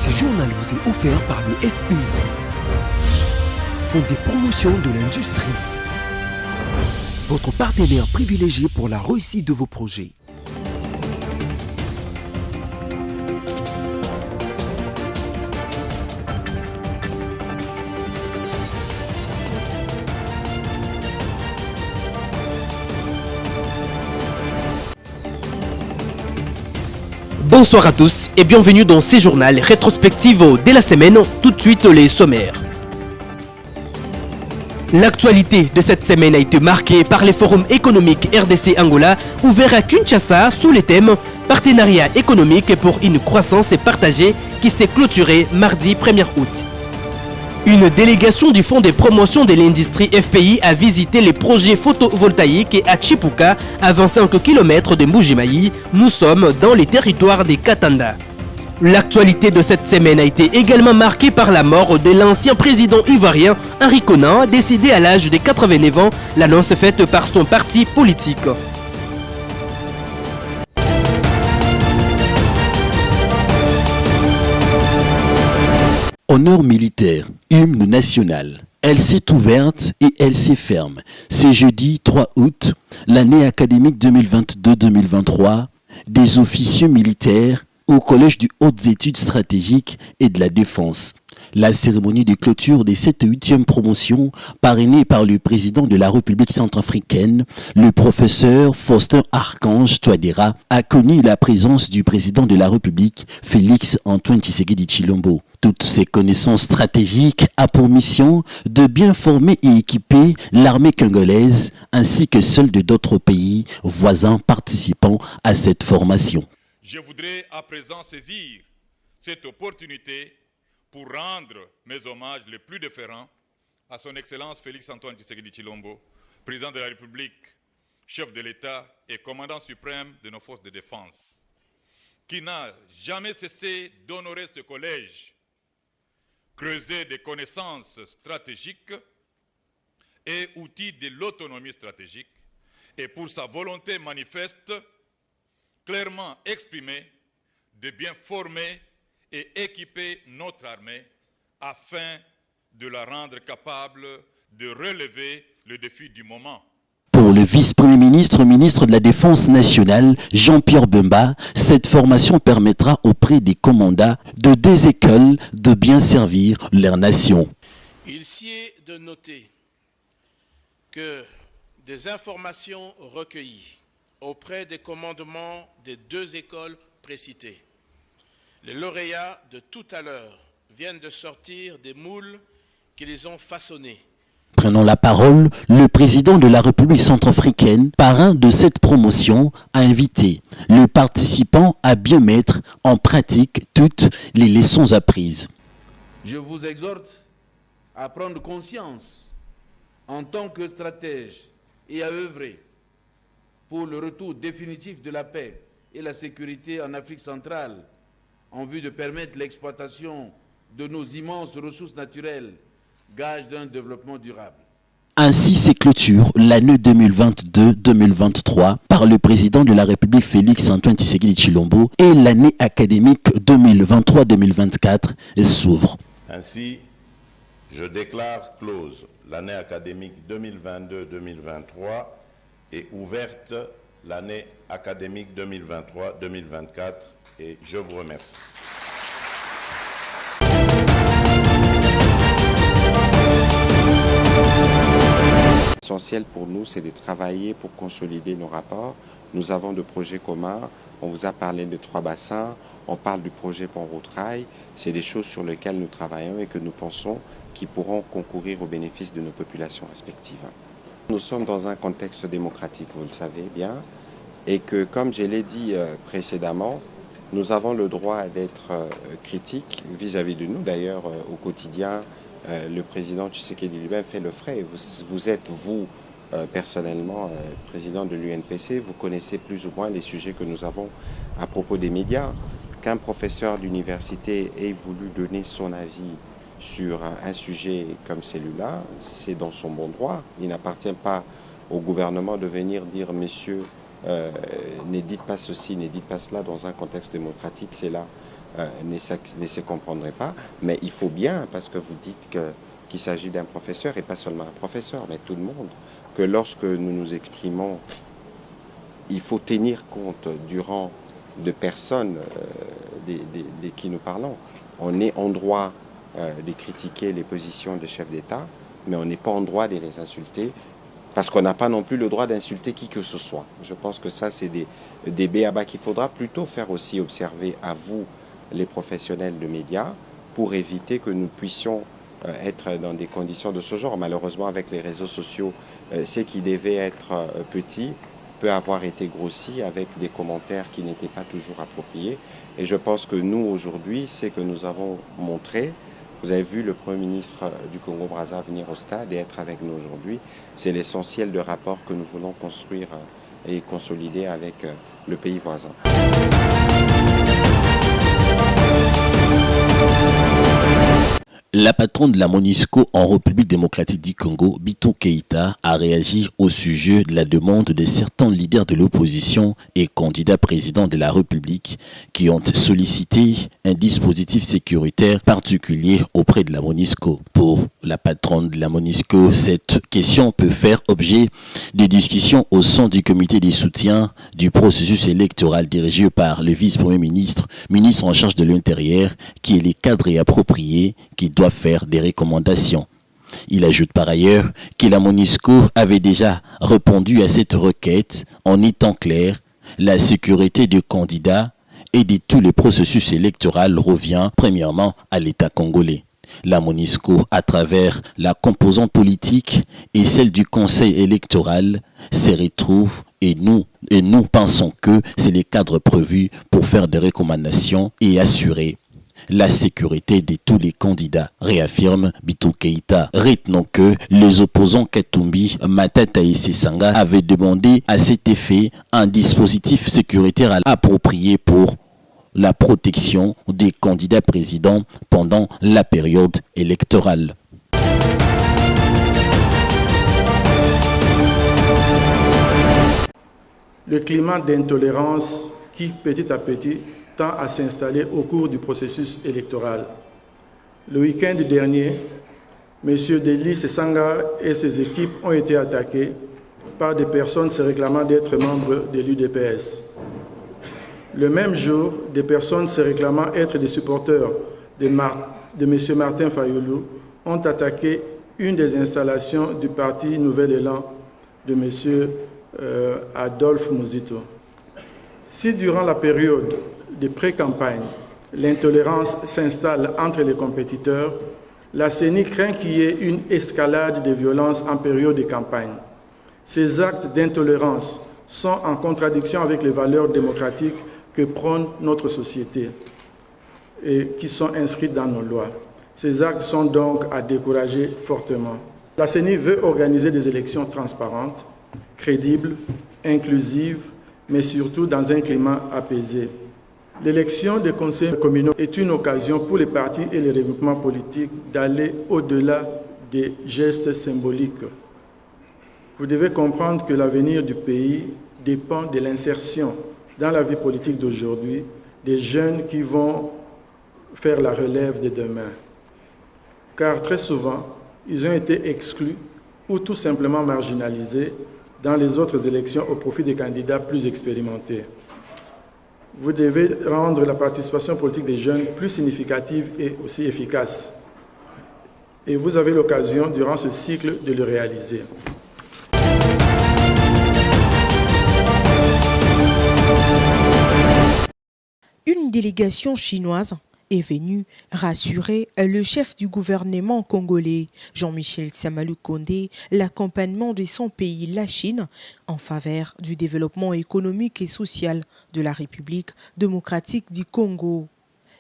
Ce journal vous est offert par le FPI, Fonds des promotions de l'industrie, votre partenaire privilégié pour la réussite de vos projets. Bonsoir à tous et bienvenue dans ces journaux rétrospectives de la semaine. Tout de suite les sommaires. L'actualité de cette semaine a été marquée par les forums économiques RDC-Angola ouverts à Kinshasa sous les thèmes Partenariat économique pour une croissance partagée qui s'est clôturé mardi 1er août. Une délégation du Fonds de promotion de l'industrie FPI a visité les projets photovoltaïques à Chipuka, à 25 km de Mbujimayi. Nous sommes dans les territoires des Katanda. L'actualité de cette semaine a été également marquée par la mort de l'ancien président ivoirien Henri Konan, décédé à l'âge de 89 ans, l'annonce faite par son parti politique. Honneur militaire, hymne national. Elle s'est ouverte et elle s'est ferme. C'est jeudi 3 août, l'année académique 2022-2023, des officiers militaires au Collège des hautes études stratégiques et de la défense. La cérémonie de clôture de cette 8e promotion, parrainée par le président de la République centrafricaine, le professeur Faustin Archange Touadéra, a connu la présence du président de la République, Félix Antoine Tshisekedi Tshilombo. Toutes ces connaissances stratégiques a pour mission de bien former et équiper l'armée congolaise ainsi que celle de d'autres pays voisins participant à cette formation. Je voudrais à présent saisir cette opportunité pour rendre mes hommages les plus déférents à son Excellence Félix Antoine Tshisekedi Tshilombo, président de la République, chef de l'État et commandant suprême de nos forces de défense, qui n'a jamais cessé d'honorer ce collège, creuser des connaissances stratégiques et outils de l'autonomie stratégique, et pour sa volonté manifeste, clairement exprimée, de bien former et équiper notre armée afin de la rendre capable de relever le défi du moment. Pour le vice-premier ministre, ministre de la Défense nationale, Jean-Pierre Bemba, cette formation permettra auprès des commandants de des écoles de bien servir leur nation. Il sied de noter que des informations recueillies auprès des commandements des 2 écoles précitées, les lauréats de tout à l'heure viennent de sortir des moules qui les ont façonnés. Prenant la parole, le président de la République centrafricaine, parrain de cette promotion, a invité le participant à bien mettre en pratique toutes les leçons apprises. Je vous exhorte à prendre conscience en tant que stratège et à œuvrer pour le retour définitif de la paix et la sécurité en Afrique centrale en vue de permettre l'exploitation de nos immenses ressources naturelles, gage d'un développement durable. Ainsi s'est clôture l'année 2022-2023 par le président de la République Félix Antoine Tshisekedi Tshilombo et l'année académique 2023-2024 s'ouvre. Ainsi, je déclare close l'année académique 2022-2023 et ouverte l'année académique 2023-2024 et je vous remercie. L'essentiel pour nous, c'est de travailler pour consolider nos rapports. Nous avons de projets communs. On vous a parlé de 3 bassins. On parle du projet Pont-Route-Rail. C'est des choses sur lesquelles nous travaillons et que nous pensons qui pourront concourir au bénéfice de nos populations respectives. Nous sommes dans un contexte démocratique, vous le savez bien, et que, comme je l'ai dit précédemment, nous avons le droit d'être critiques vis-à-vis de nous. D'ailleurs, au quotidien, le président Tshisekedi lui-même fait le frais. Vous êtes, personnellement, président de l'UNPC, vous connaissez plus ou moins les sujets que nous avons à propos des médias. Qu'un professeur d'université ait voulu donner son avis sur un sujet comme celui-là, c'est dans son bon droit. Il n'appartient pas au gouvernement de venir dire « Messieurs, ne dites pas ceci, ne dites pas cela » dans un contexte démocratique. C'est là ne se comprendraient pas. Mais il faut bien, parce que vous dites qu'il s'agit d'un professeur, et pas seulement un professeur, mais tout le monde, que lorsque nous nous exprimons, il faut tenir compte durant de personnes de qui nous parlons. On est en droit de critiquer les positions des chefs d'État, mais on n'est pas en droit de les insulter, parce qu'on n'a pas non plus le droit d'insulter qui que ce soit. Je pense que ça, c'est des béabas qu'il faudra plutôt faire aussi observer à vous, les professionnels de médias, pour éviter que nous puissions être dans des conditions de ce genre. Malheureusement, avec les réseaux sociaux, ce qui devait être petit peut avoir été grossi avec des commentaires qui n'étaient pas toujours appropriés. Et je pense que nous, aujourd'hui, c'est que nous avons montré, vous avez vu le Premier ministre du Congo-Brazza venir au stade et être avec nous aujourd'hui. C'est l'essentiel de rapport que nous voulons construire et consolider avec le pays voisin. La patronne de la MONUSCO en République démocratique du Congo, Bintou Keïta, a réagi au sujet de la demande de certains leaders de l'opposition et candidats présidents de la République qui ont sollicité un dispositif sécuritaire particulier auprès de la MONUSCO. Pour la patronne de la MONUSCO, cette question peut faire objet de discussions au sein du comité de soutien du processus électoral dirigé par le vice-premier ministre, ministre en charge de l'Intérieur, qui est les cadres appropriés qui doivent faire des recommandations. Il ajoute par ailleurs que la MONUSCO avait déjà répondu à cette requête en étant clair, la sécurité des candidats et de tous les processus électoraux revient premièrement à l'État congolais. La MONUSCO, à travers la composante politique et celle du Conseil électoral, se retrouve et nous pensons que c'est les cadres prévus pour faire des recommandations et assurer la sécurité de tous les candidats, réaffirme Bintou Keïta. Retenons que les opposants Katumbi, Matata et Sesanga avaient demandé à cet effet un dispositif sécuritaire approprié pour la protection des candidats présidents pendant la période électorale. Le climat d'intolérance qui, petit à petit, tend à s'installer au cours du processus électoral. Le week-end dernier, M. Deli Sesanga et ses équipes ont été attaqués par des personnes se réclamant d'être membres de l'UDPS. Le même jour, des personnes se réclamant être des supporters de M. Martin Fayoulou ont attaqué une des installations du parti Nouvel Élan de M. Adolphe Mouzito. Si durant la période de pré-campagne, l'intolérance s'installe entre les compétiteurs, la CENI craint qu'il y ait une escalade de violence en période de campagne. Ces actes d'intolérance sont en contradiction avec les valeurs démocratiques que prône notre société et qui sont inscrites dans nos lois. Ces actes sont donc à décourager fortement. La CENI veut organiser des élections transparentes, crédibles, inclusives, mais surtout dans un climat apaisé. L'élection des conseils communaux est une occasion pour les partis et les regroupements politiques d'aller au-delà des gestes symboliques. Vous devez comprendre que l'avenir du pays dépend de l'insertion dans la vie politique d'aujourd'hui des jeunes qui vont faire la relève de demain. Car très souvent, ils ont été exclus ou tout simplement marginalisés dans les autres élections au profit des candidats plus expérimentés. Vous devez rendre la participation politique des jeunes plus significative et aussi efficace. Et vous avez l'occasion, durant ce cycle, de le réaliser. Une délégation chinoise est venue rassurer le chef du gouvernement congolais, Jean-Michel Samalukonde, l'accompagnement de son pays, la Chine, en faveur du développement économique et social de la République démocratique du Congo.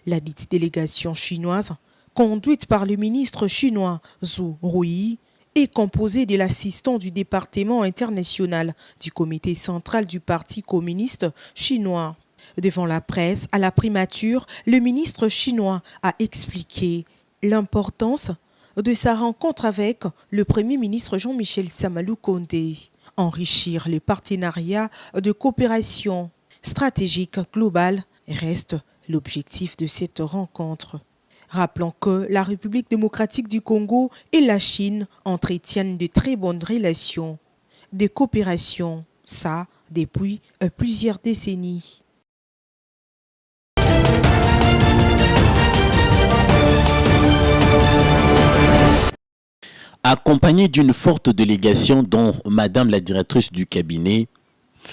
La dite délégation chinoise, conduite par le ministre chinois Zhu Rui, est composée de l'assistant du département international du comité central du Parti communiste chinois. Devant la presse, à la primature, le ministre chinois a expliqué l'importance de sa rencontre avec le Premier ministre Jean-Michel Samalukonde. Enrichir les partenariats de coopération stratégique globale reste l'objectif de cette rencontre. Rappelons que la République démocratique du Congo et la Chine entretiennent de très bonnes relations, de coopération, ça depuis plusieurs décennies. Accompagnée d'une forte délégation dont Madame la directrice du cabinet,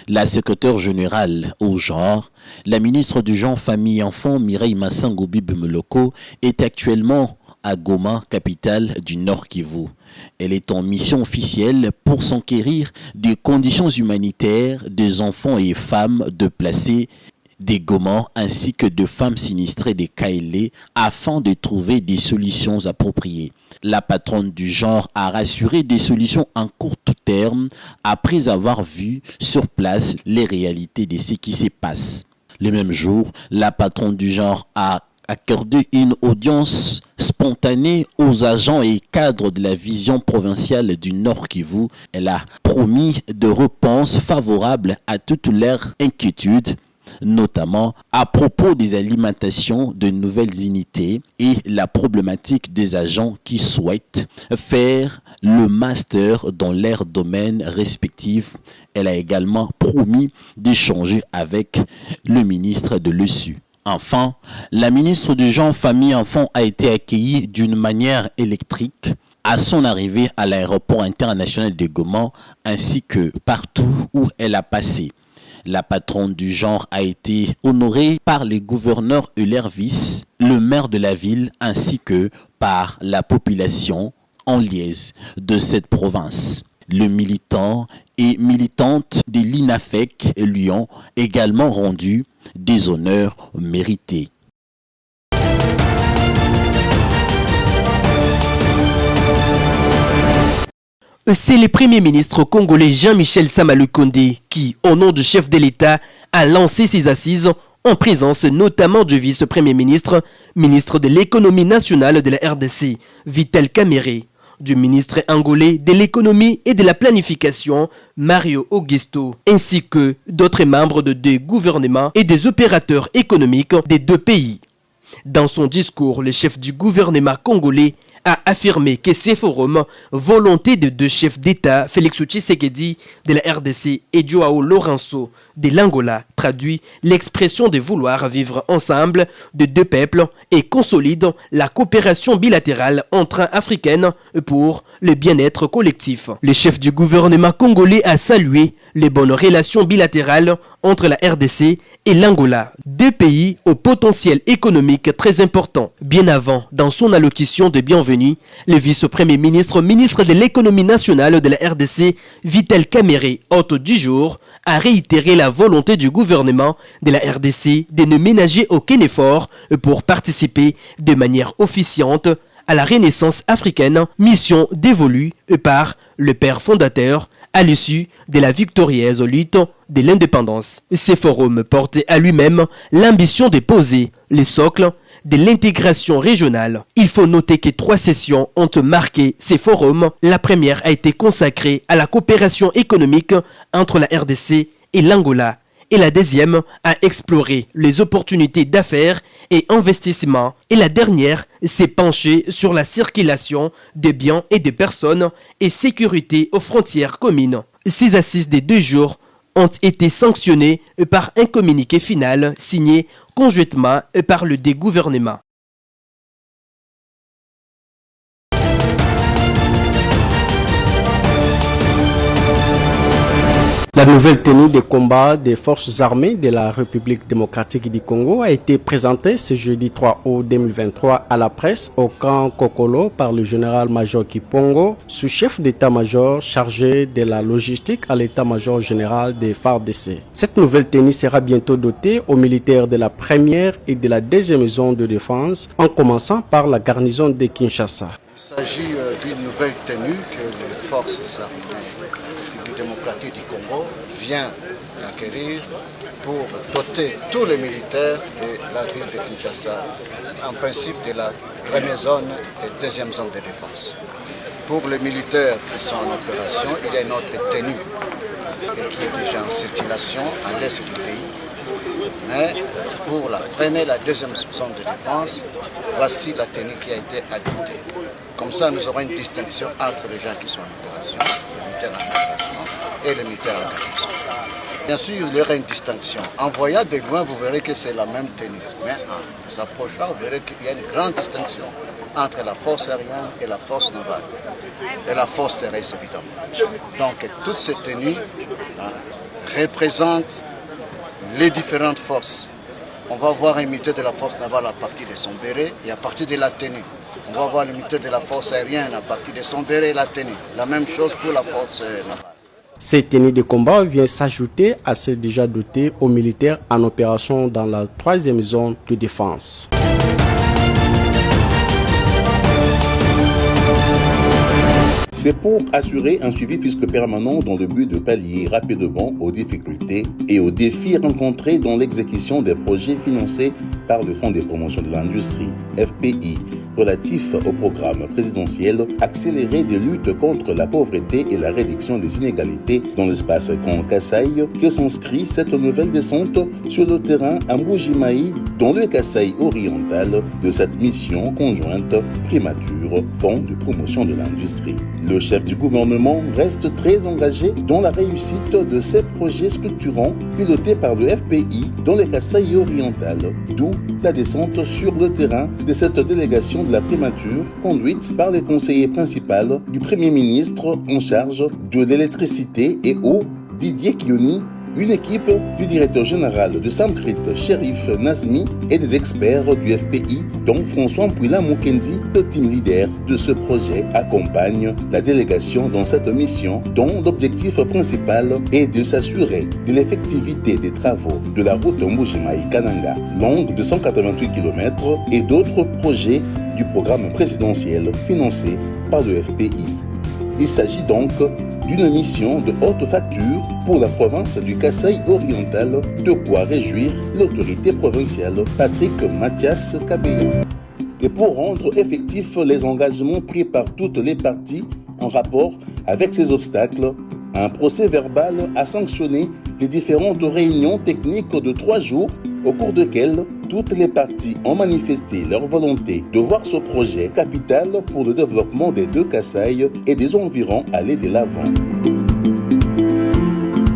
la secrétaire générale au genre, la ministre du genre, famille et enfants, Mireille Massango Bibemoloko, est actuellement à Goma, capitale du Nord Kivu. Elle est en mission officielle pour s'enquérir des conditions humanitaires des enfants et femmes déplacés des Goma ainsi que de femmes sinistrées des Kaélé afin de trouver des solutions appropriées. La patronne du genre a rassuré des solutions en court terme après avoir vu sur place les réalités de ce qui se passe. Le même jour, la patronne du genre a accordé une audience spontanée aux agents et cadres de la vision provinciale du Nord Kivu. Elle a promis de réponses favorables à toutes leurs inquiétudes, notamment à propos des alimentations de nouvelles unités et la problématique des agents qui souhaitent faire le master dans leurs domaines respectifs. Elle a également promis d'échanger avec le ministre de l'ESU. Enfin, la ministre du Genre, Famille et Enfants a été accueillie d'une manière électrique à son arrivée à l'aéroport international de Goma ainsi que partout où elle a passé. La patronne du genre a été honorée par les gouverneurs et leurs vices, le maire de la ville ainsi que par la population en liesse de cette province. Le militant et militante de l'INAFEC lui ont également rendu des honneurs mérités. C'est le Premier ministre congolais Jean-Michel Sama Lukonde qui, au nom du chef de l'État, a lancé ses assises en présence notamment du vice-premier ministre, ministre de l'économie nationale de la RDC, Vital Kamerhe, du ministre angolais de l'économie et de la planification, Mario Augusto, ainsi que d'autres membres de deux gouvernements et des opérateurs économiques des deux pays. Dans son discours, le chef du gouvernement congolais a affirmé que ces forums, volonté de deux chefs d'État, Félix Tshisekedi de la RDC et Joao Lourenço de l'Angola, traduit l'expression de vouloir vivre ensemble de deux peuples et consolide la coopération bilatérale entre africaines pour le bien-être collectif. Le chef du gouvernement congolais a salué les bonnes relations bilatérales entre la RDC et l'Angola, deux pays au potentiel économique très important. Bien avant, dans son allocution de bienvenue, le vice-premier ministre, ministre de l'économie nationale de la RDC, Vital Kamerhe, hôte du jour, a réitéré la volonté du gouvernement de la RDC de ne ménager aucun effort pour participer de manière officiante à la renaissance africaine, mission dévolue par le père fondateur à l'issue de la victorieuse lutte de l'indépendance. Ce forum portait à lui-même l'ambition de poser les socles de l'intégration régionale. Il faut noter que 3 sessions ont marqué ces forums. La première a été consacrée à la coopération économique entre la RDC et l'Angola. Et la deuxième a exploré les opportunités d'affaires et investissements. Et la dernière s'est penchée sur la circulation de biens et de personnes et sécurité aux frontières communes. Ces assises des 2 jours ont été sanctionnées par un communiqué final signé conjointement par le gouvernements. La nouvelle tenue de combat des forces armées de la République démocratique du Congo a été présentée ce jeudi 3 août 2023 à la presse au camp Kokolo par le général-major Kipongo, sous-chef d'état-major chargé de la logistique à l'état-major général des FARDC. Cette nouvelle tenue sera bientôt dotée aux militaires de la première et de la deuxième zone de défense, en commençant par la garnison de Kinshasa. Il s'agit d'une nouvelle tenue que les forces armées démocratique du Congo vient d'acquérir pour doter tous les militaires de la ville de Kinshasa, en principe de la première zone et deuxième zone de défense. Pour les militaires qui sont en opération, il y a une autre tenue et qui est déjà en circulation à l'est du pays. Mais pour la première et la deuxième zone de défense, voici la tenue qui a été adoptée. Comme ça, nous aurons une distinction entre les gens qui sont en opération, les militaires en opération et les militaires en garnison. Bien sûr, il y aura une distinction. En voyant de loin, vous verrez que c'est la même tenue. Mais en vous approchant, vous verrez qu'il y a une grande distinction entre la force aérienne et la force navale. Et la force terrestre, évidemment. Donc, toutes ces tenues représentent les différentes forces. On va voir un militaire de la force navale à partir de son béret et à partir de la tenue. On va voir le militaire de la force aérienne à partir de son béret et la tenue. La même chose pour la force navale. Cette tenue de combat vient s'ajouter à celle déjà dotée aux militaires en opération dans la 3e zone de défense. C'est pour assurer un suivi plus que permanent dans le but de pallier rapidement aux difficultés et aux défis rencontrés dans l'exécution des projets financés par le Fonds de promotion de l'industrie, FPI, relatif au programme présidentiel accéléré de lutte contre la pauvreté et la réduction des inégalités dans l'espace Grand Kasaï que s'inscrit cette nouvelle descente sur le terrain à Mbuji-Mayi dans le Kasaï oriental de cette mission conjointe Primature, Fonds de promotion de l'industrie. Le chef du gouvernement reste très engagé dans la réussite de ces projets structurants pilotés par le FPI dans le Kasaï oriental, d'où la descente sur le terrain de cette délégation de la primature conduite par les conseillers principaux du Premier ministre en charge de l'électricité et eau, Didier Kioni, une équipe du directeur général de Samkrit, Shérif Nazmi, et des experts du FPI, dont François Mpouila Mukendi, le team leader de ce projet, accompagne la délégation dans cette mission, dont l'objectif principal est de s'assurer de l'effectivité des travaux de la route Mbuji-Mayi-Kananga, longue de 188 km, et d'autres projets du programme présidentiel financé par le FPI. Il s'agit donc d'une mission de haute facture pour la province du Kasaï oriental, de quoi réjouir l'autorité provinciale Patrick Mathias Kabeya. Et pour rendre effectifs les engagements pris par toutes les parties en rapport avec ces obstacles, un procès verbal a sanctionné les différentes réunions techniques de 3 jours au cours desquelles toutes les parties ont manifesté leur volonté de voir ce projet capital pour le développement des 2 Kasaï et des environs aller de l'avant.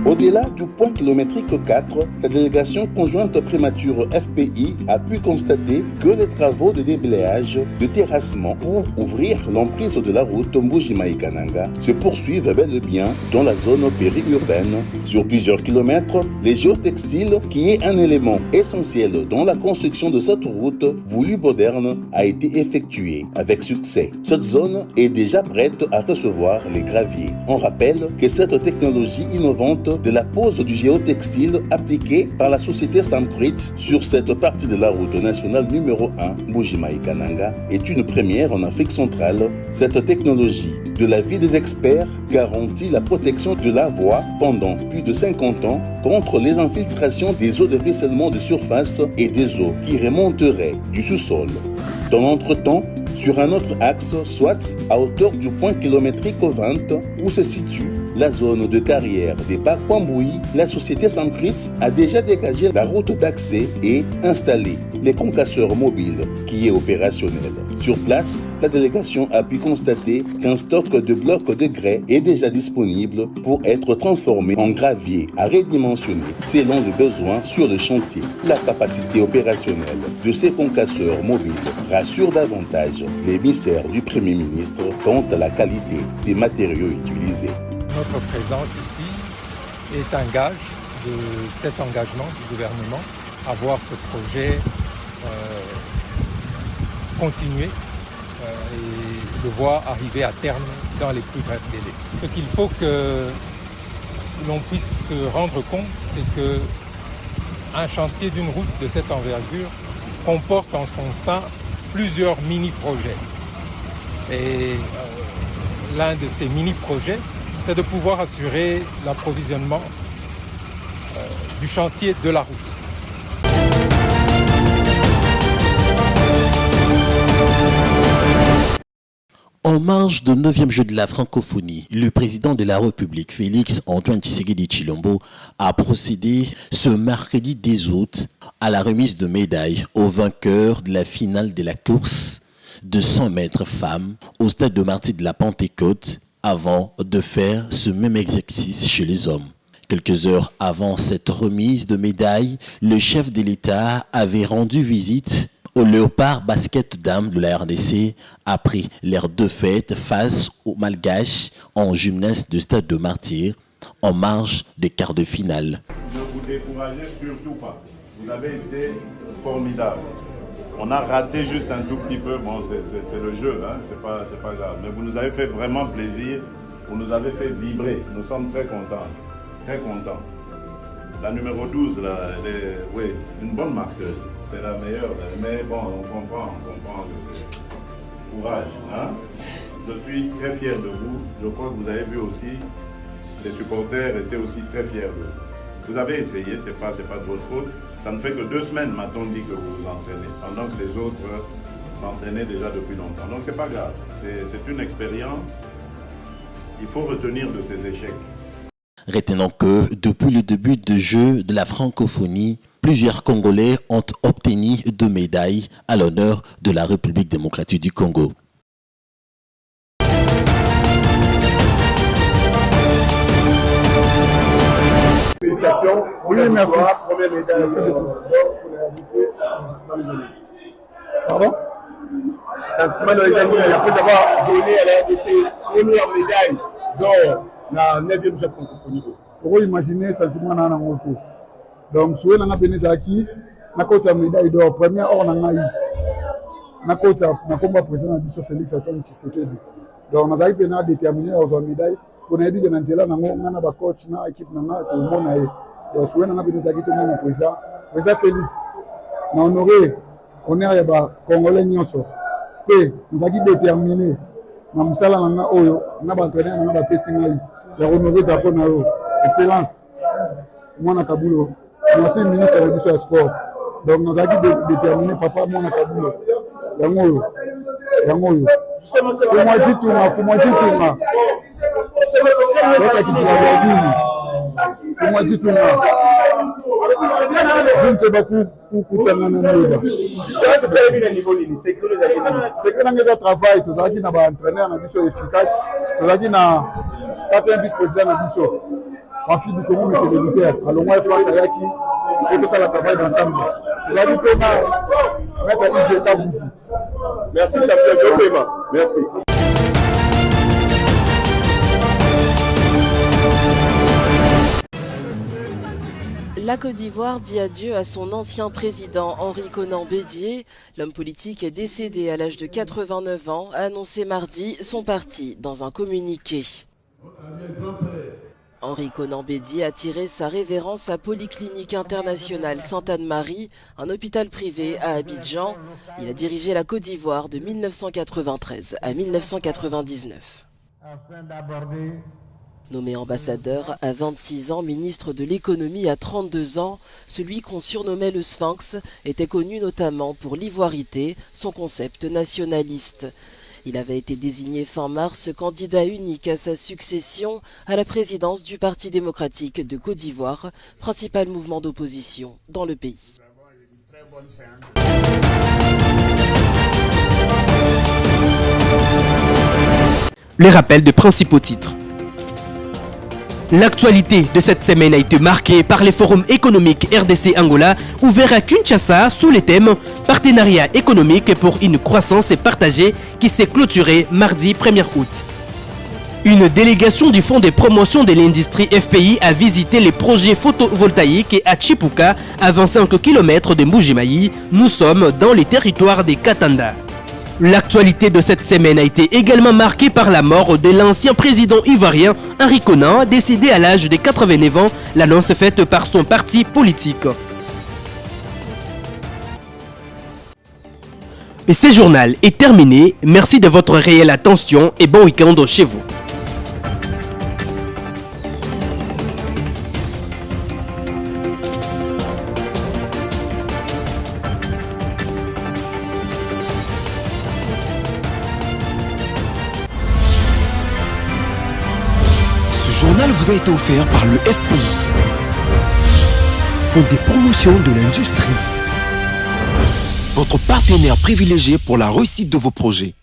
Au-delà du point kilométrique 4, la délégation conjointe Primature FPI a pu constater que les travaux de déblayage, de terrassement pour ouvrir l'emprise de la route Mbuji-Mayi-Kananga se poursuivent bel et bien dans la zone périurbaine. Sur plusieurs kilomètres, les géotextiles, qui est un élément essentiel dans la construction de cette route voulue moderne, a été effectué avec succès. Cette zone est déjà prête à recevoir les graviers. On rappelle que cette technologie innovante de la pose du géotextile appliquée par la société Samkrit sur cette partie de la route nationale numéro 1 Mbuji-Mayi-Kananga est une première en Afrique centrale. Cette technologie, de l'avis des experts, garantit la protection de la voie pendant plus de 50 ans contre les infiltrations des eaux de ruissellement de surface et des eaux qui remonteraient du sous-sol. Dans l'entretemps, sur un autre axe, soit à hauteur du point kilométrique 20 où se situe la zone de carrière des Bakwambouyi, la société Samkrit a déjà dégagé la route d'accès et installé les concasseurs mobiles qui est opérationnel. Sur place, la délégation a pu constater qu'un stock de blocs de grès est déjà disponible pour être transformé en gravier à redimensionner selon les besoins sur le chantier. La capacité opérationnelle de ces concasseurs mobiles rassure davantage l'émissaire du Premier ministre quant à la qualité des matériaux utilisés. Notre présence ici est un gage de cet engagement du gouvernement à voir ce projet continuer et le voir arriver à terme dans les plus brefs délais. Ce qu'il faut que l'on puisse se rendre compte, c'est que un chantier d'une route de cette envergure comporte en son sein plusieurs mini-projets. Et l'un de ces mini-projets, c'est de pouvoir assurer l'approvisionnement du chantier de la route. En En marge du 9e jeu de la francophonie, le président de la République, Félix Antoine Tshisekedi Tshilombo, a procédé ce mercredi 10 août à la remise de médailles aux vainqueurs de la finale de la course de 100 mètres femmes au stade de Martyrs de la Pentecôte avant de faire ce même exercice chez les hommes. Quelques heures avant cette remise de médailles, le chef de l'État avait rendu visite au Léopard Basket Dames de la RDC après leur défaite face aux Malgaches en gymnase de stade de Martyrs en marge des quarts de finale. Ne vous découragez surtout pas. Vous avez été formidable. On a raté juste un tout petit peu, bon c'est le jeu, hein, c'est pas grave. Mais vous nous avez fait vraiment plaisir, vous nous avez fait vibrer. Nous sommes très contents, très contents. La numéro 12, là, elle est, oui, une bonne marqueuse. C'est la meilleure, mais bon, on comprend le courage. Hein? Je suis très fier de vous. Je crois que vous avez vu aussi, les supporters étaient aussi très fiers de vous. Vous avez essayé, c'est pas de votre faute. Ça ne fait que 2 semaines, m'a-t-on dit, que vous vous entraînez, pendant que les autres s'entraînaient déjà depuis longtemps. Donc c'est pas grave, c'est une expérience. Il faut retenir de ces échecs. Retenons que depuis le début du jeu de la francophonie, plusieurs Congolais ont obtenu 2 médailles à l'honneur de la République démocratique du Congo. Félicitations. Oui, merci. Première médaille. Merci beaucoup. Pardon? Sentiment dans les amis, après d'avoir donné à la RDC première médaille d'or dans le 9e jeu francophonie. Pour imaginer sentiment dans un retour. Donc, si vous avez une médaille d'or, médaille d'or, première or, on a eu. Na combat président de Félix Antoine Tshisekedi. Donc, nous avons déterminé aux médailles. On a dit que nous avons un coach, une équipe, tout le monde. Donc, si vous avez une médaille d'or, président Félix, nous avons honoré, on est Congolais. Nous avons déterminé. Nous avons entraîné, nous avons honoré drapeau. Excellence. Moi, Kabulo. Merci, ministre de la Sport. Donc, nous avons déterminé, papa, moi, Kabulo. Yangoyo. C'est moi qui tourne. C'est moi qui tourne. C'est moi qui tourne. Je ne sais pas c'est que nous travail, nous avons un entraîneur efficace, nous avons un vice-président ma fille du Congo, mais c'est militaire. Alors moi, France, il y a qui et tout ça, le travail ensemble. Nous avons dit mettre un Igeta Bouzou. Merci, champion. Merci. La Côte d'Ivoire dit adieu à son ancien président Henri Konan Bédié. L'homme politique est décédé à l'âge de 89 ans, a annoncé mardi son parti dans un communiqué. Henri Konan Bédié a tiré sa révérence à Polyclinique Internationale Sainte-Anne-Marie, un hôpital privé à Abidjan. Il a dirigé la Côte d'Ivoire de 1993 à 1999. Nommé ambassadeur à 26 ans, ministre de l'économie à 32 ans, celui qu'on surnommait le Sphinx était connu notamment pour l'ivoirité, son concept nationaliste. Il avait été désigné fin mars candidat unique à sa succession à la présidence du Parti démocratique de Côte d'Ivoire, principal mouvement d'opposition dans le pays. Les rappels de principaux titres. L'actualité de cette semaine a été marquée par les forums économiques RDC-Angola ouverts à Kinshasa sous les thèmes « Partenariat économique pour une croissance partagée » qui s'est clôturé mardi 1er août. Une délégation du Fonds de promotion de l'industrie FPI a visité les projets photovoltaïques à Chipuka, à 25 km de Mbujimayi. Nous sommes dans les territoires des Katanda. L'actualité de cette semaine a été également marquée par la mort de l'ancien président ivoirien Henri Konan, décédé à l'âge de 89 ans, l'annonce faite par son parti politique. Et ce journal est terminé. Merci de votre réelle attention et bon week-end chez vous. vous a été offert par le FPI, Fonds des promotions de l'industrie, votre partenaire privilégié pour la réussite de vos projets.